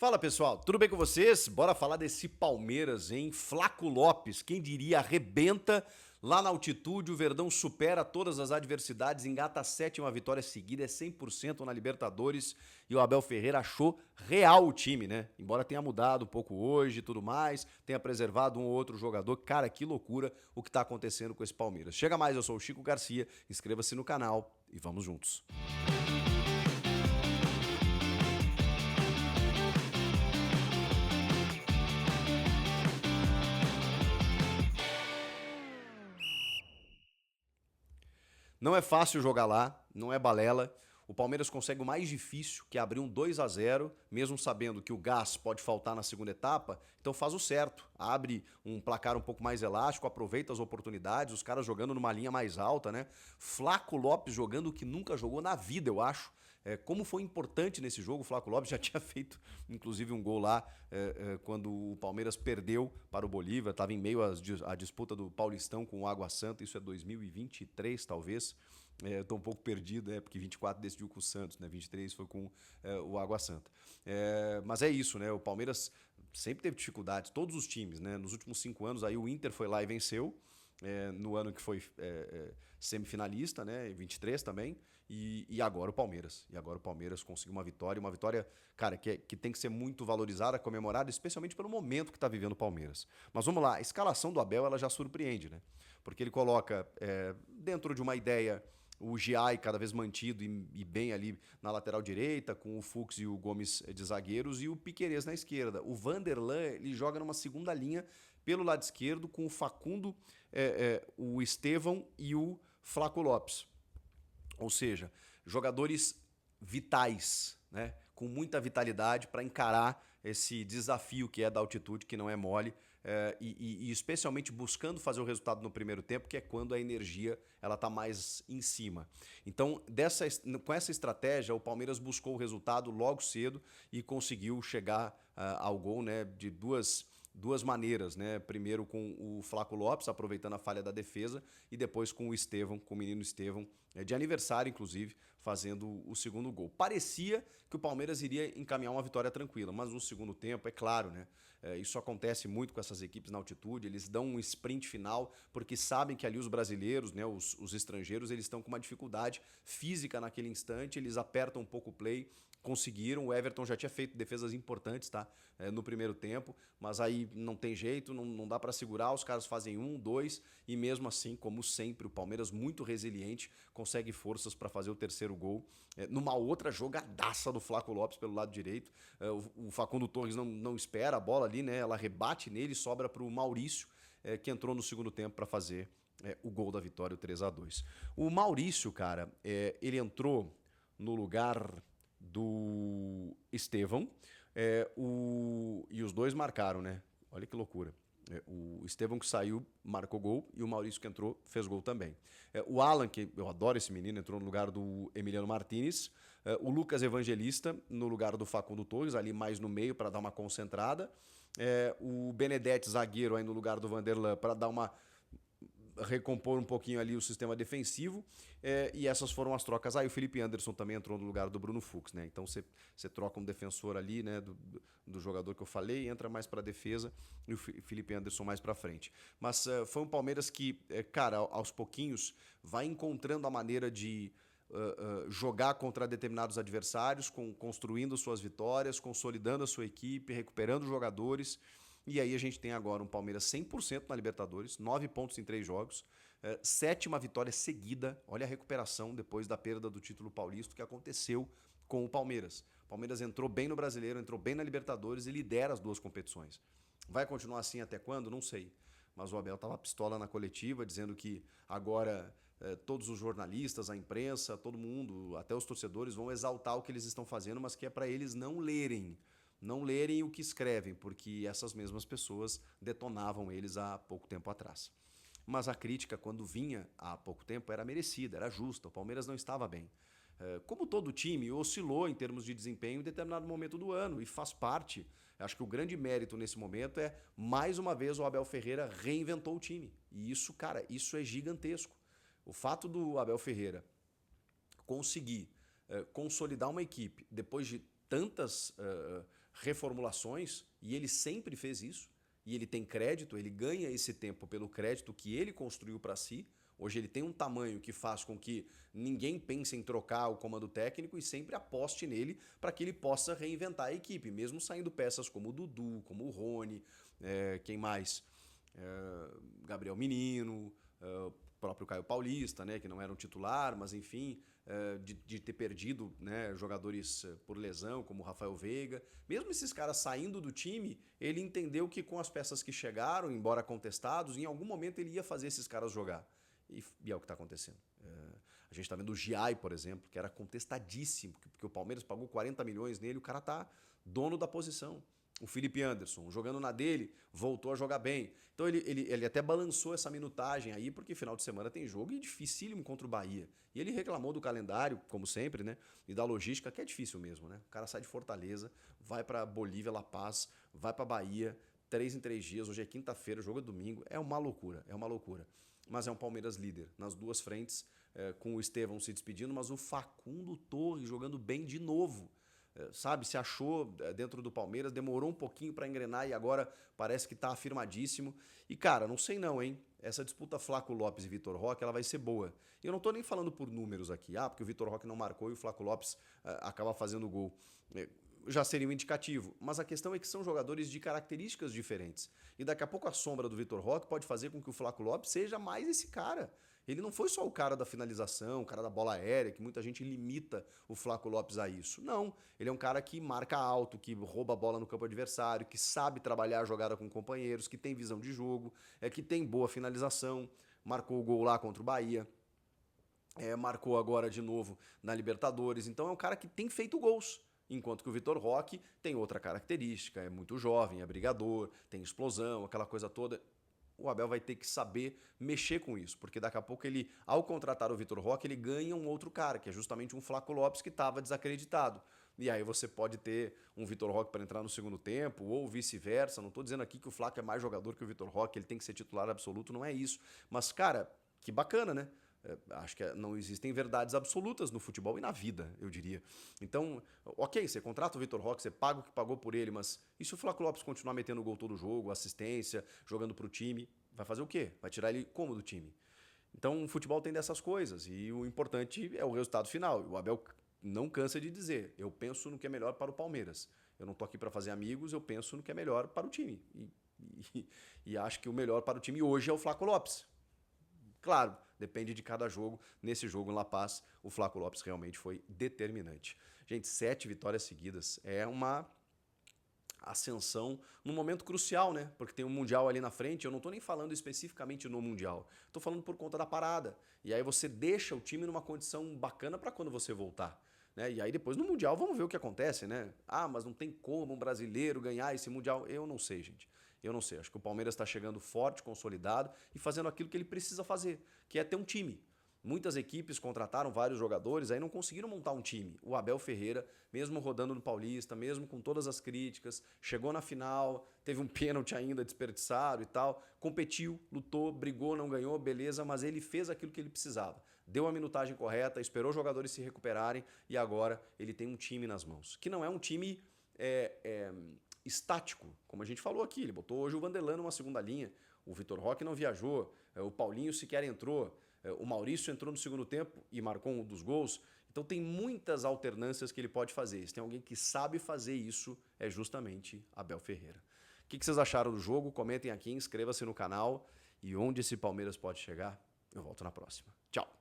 Fala pessoal, tudo bem com vocês? Bora falar desse Palmeiras, hein? Flaco Lopes, quem diria, arrebenta lá na altitude, o Verdão supera todas as adversidades, engata a sétima vitória seguida, é 100% na Libertadores e o Abel Ferreira achou real o time, né? Embora tenha mudado um pouco hoje e tudo mais, tenha preservado um ou outro jogador, cara, que loucura o que tá acontecendo com esse Palmeiras. Chega mais, eu sou o Chico Garcia, inscreva-se no canal e vamos juntos. Não é fácil jogar lá, não é balela. O Palmeiras consegue o mais difícil, que é abrir um 2-0, mesmo sabendo que o gás pode faltar na segunda etapa, então faz o certo. Abre um placar um pouco mais elástico, aproveita as oportunidades, os caras jogando numa linha mais alta, né? Flaco Lopes jogando o que nunca jogou na vida, eu acho. Como foi importante nesse jogo, o Flaco Lopes já tinha feito, inclusive, um gol lá quando o Palmeiras perdeu para o Bolívar, estava em meio à disputa do Paulistão com o Água Santa, isso é 2023, talvez. Estou um pouco perdido, porque 24 decidiu com o Santos, né? 23 foi com o Água Santa. Mas é isso, né? O Palmeiras sempre teve dificuldades, todos os times, né? Nos últimos 5 anos, aí o Inter foi lá e venceu. No ano que foi semifinalista, né? 23 também, e agora o Palmeiras. E agora o Palmeiras conseguiu uma vitória, cara, que tem que ser muito valorizada, comemorada, especialmente pelo momento que está vivendo o Palmeiras. Mas vamos lá, a escalação do Abel ela já surpreende, né? Porque ele coloca dentro de uma ideia o Giai cada vez mantido e bem ali na lateral direita, com o Fux e o Gomes de zagueiros e o Piquerez na esquerda. O Vanderlan ele joga numa segunda linha pelo lado esquerdo com o Facundo, o Estevão e o Flaco Lopes. Ou seja, jogadores vitais, né? Com muita vitalidade para encarar esse desafio que é da altitude, que não é mole, e especialmente buscando fazer o resultado no primeiro tempo, que é quando a energia ela está mais em cima. Então, com essa estratégia, o Palmeiras buscou o resultado logo cedo e conseguiu chegar ao gol, né, de duas maneiras, né? Primeiro com o Flaco Lopes, aproveitando a falha da defesa, e depois com o Estevão, com o menino Estevão, de aniversário, inclusive, fazendo o segundo gol. Parecia que o Palmeiras iria encaminhar uma vitória tranquila, mas no segundo tempo, é claro, né? Isso acontece muito com essas equipes na altitude, eles dão um sprint final, porque sabem que ali os brasileiros, né, os estrangeiros, eles estão com uma dificuldade física naquele instante, eles apertam um pouco o play, conseguiram, o Everton já tinha feito defesas importantes, tá? No primeiro tempo, mas aí não tem jeito, não dá para segurar, os caras fazem 1, 2 e mesmo assim, como sempre, o Palmeiras muito resiliente, consegue forças para fazer o terceiro gol, numa outra jogadaça do Flaco Lopes pelo lado direito, o Facundo Torres não espera a bola ali, né? Ela rebate nele, sobra para o Maurício, que entrou no segundo tempo para fazer o gol da vitória, o 3-2. O Maurício, cara, ele entrou no lugar do Estevão, e os dois marcaram, né? Olha que loucura. O Estevão que saiu marcou gol e o Maurício que entrou fez gol também. O Alan, que eu adoro esse menino, entrou no lugar do Emiliano Martinez. O Lucas Evangelista no lugar do Facundo Torres, ali mais no meio para dar uma concentrada. O Benedetti, zagueiro, aí no lugar do Vanderlan para dar uma recompor um pouquinho ali o sistema defensivo, e essas foram as trocas. Aí o Felipe Anderson também entrou no lugar do Bruno Fux, né? Então você troca um defensor ali, né, do jogador que eu falei, entra mais para defesa e o Felipe Anderson mais para frente. Mas foi um Palmeiras que, cara, aos pouquinhos vai encontrando a maneira de jogar contra determinados adversários, construindo suas vitórias, consolidando a sua equipe, recuperando jogadores. E aí a gente tem agora um Palmeiras 100% na Libertadores, 9 pontos em 3 jogos, sétima vitória seguida. Olha a recuperação depois da perda do título paulista que aconteceu com o Palmeiras. O Palmeiras entrou bem no Brasileiro, entrou bem na Libertadores e lidera as duas competições. Vai continuar assim até quando? Não sei. Mas o Abel estava pistola na coletiva, dizendo que agora todos os jornalistas, a imprensa, todo mundo, até os torcedores, vão exaltar o que eles estão fazendo, mas que é para eles não lerem o que escrevem, porque essas mesmas pessoas detonavam eles há pouco tempo atrás. Mas a crítica, quando vinha há pouco tempo, era merecida, era justa. O Palmeiras não estava bem. Como todo time, oscilou em termos de desempenho em determinado momento do ano e faz parte. Acho que o grande mérito nesse momento é, mais uma vez, o Abel Ferreira reinventou o time. E isso, cara, isso é gigantesco. O fato do Abel Ferreira conseguir consolidar uma equipe depois de tantas reformulações, e ele sempre fez isso, e ele tem crédito, ele ganha esse tempo pelo crédito que ele construiu para si. Hoje ele tem um tamanho que faz com que ninguém pense em trocar o comando técnico e sempre aposte nele para que ele possa reinventar a equipe, mesmo saindo peças como o Dudu, como o Rony, quem mais? Gabriel Menino, o próprio Caio Paulista, né, que não era um titular, mas enfim, de ter perdido, né, jogadores por lesão, como o Rafael Veiga. Mesmo esses caras saindo do time, ele entendeu que com as peças que chegaram, embora contestados, em algum momento ele ia fazer esses caras jogar. E é o que está acontecendo. A gente está vendo o Giai, por exemplo, que era contestadíssimo, porque o Palmeiras pagou 40 milhões nele, o cara está dono da posição. O Felipe Anderson, jogando na dele, voltou a jogar bem. Então ele até balançou essa minutagem aí, porque final de semana tem jogo e dificílimo contra o Bahia. E ele reclamou do calendário, como sempre, né? E da logística, que é difícil mesmo, né? O cara sai de Fortaleza, vai para Bolívia, La Paz, vai para Bahia, 3 em 3 dias, hoje é quinta-feira, o jogo é domingo. É uma loucura, é uma loucura. Mas é um Palmeiras líder nas duas frentes, com o Estevão se despedindo, mas o Facundo Torres jogando bem de novo. Sabe, se achou dentro do Palmeiras, demorou um pouquinho para engrenar e agora parece que está afirmadíssimo. E cara, não sei não, hein? Essa disputa Flaco Lopes e Vitor Roque, ela vai ser boa. E eu não estou nem falando por números aqui, porque o Vitor Roque não marcou e o Flaco Lopes acaba fazendo gol. Já seria um indicativo, mas a questão é que são jogadores de características diferentes. E daqui a pouco a sombra do Vitor Roque pode fazer com que o Flaco Lopes seja mais esse cara. Ele não foi só o cara da finalização, o cara da bola aérea, que muita gente limita o Flaco Lopes a isso. Não, ele é um cara que marca alto, que rouba a bola no campo adversário, que sabe trabalhar a jogada com companheiros, que tem visão de jogo, que tem boa finalização, marcou o gol lá contra o Bahia. Marcou agora de novo na Libertadores. Então é um cara que tem feito gols. Enquanto que o Vitor Roque tem outra característica, é muito jovem, é brigador, tem explosão, aquela coisa toda. O Abel vai ter que saber mexer com isso, porque daqui a pouco ele, ao contratar o Vitor Roque, ele ganha um outro cara, que é justamente um Flaco Lopes que estava desacreditado. E aí você pode ter um Vitor Roque para entrar no segundo tempo, ou vice-versa. Não estou dizendo aqui que o Flaco é mais jogador que o Vitor Roque, ele tem que ser titular absoluto, não é isso. Mas, cara, que bacana, né? Acho que não existem verdades absolutas no futebol e na vida, eu diria. Então, ok, você contrata o Vitor Roque, você paga o que pagou por ele, mas e se o Flaco Lopes continuar metendo gol todo jogo, assistência, jogando pro time, vai fazer o quê? Vai tirar ele como do time? Então, o futebol tem dessas coisas e o importante é o resultado final. O Abel não cansa de dizer, eu penso no que é melhor para o Palmeiras. Eu não tô aqui para fazer amigos, eu penso no que é melhor para o time. E acho que o melhor para o time hoje é o Flaco Lopes. Claro, depende de cada jogo. Nesse jogo em La Paz, o Flaco Lopes realmente foi determinante. Gente, 7 vitórias seguidas é uma ascensão num momento crucial, né? Porque tem um Mundial ali na frente. Eu não tô nem falando especificamente no Mundial. Tô falando por conta da parada. E aí você deixa o time numa condição bacana para quando você voltar. Né? E aí depois no Mundial vamos ver o que acontece, né? Mas não tem como um brasileiro ganhar esse Mundial. Eu não sei, gente. Eu não sei. Acho que o Palmeiras está chegando forte, consolidado e fazendo aquilo que ele precisa fazer, que é ter um time. Muitas equipes contrataram vários jogadores, aí não conseguiram montar um time. O Abel Ferreira, mesmo rodando no Paulista, mesmo com todas as críticas, chegou na final, teve um pênalti ainda desperdiçado e tal, competiu, lutou, brigou, não ganhou, beleza, mas ele fez aquilo que ele precisava. Deu a minutagem correta, esperou os jogadores se recuperarem e agora ele tem um time nas mãos. Que não é um time estático, como a gente falou aqui. Ele botou hoje o Vanderlan numa segunda linha, o Vitor Roque não viajou, o Paulinho sequer entrou, o Maurício entrou no segundo tempo e marcou um dos gols. Então tem muitas alternâncias que ele pode fazer. Se tem alguém que sabe fazer isso, é justamente Abel Ferreira. O que vocês acharam do jogo? Comentem aqui, inscreva-se no canal. E onde esse Palmeiras pode chegar, eu volto na próxima. Tchau!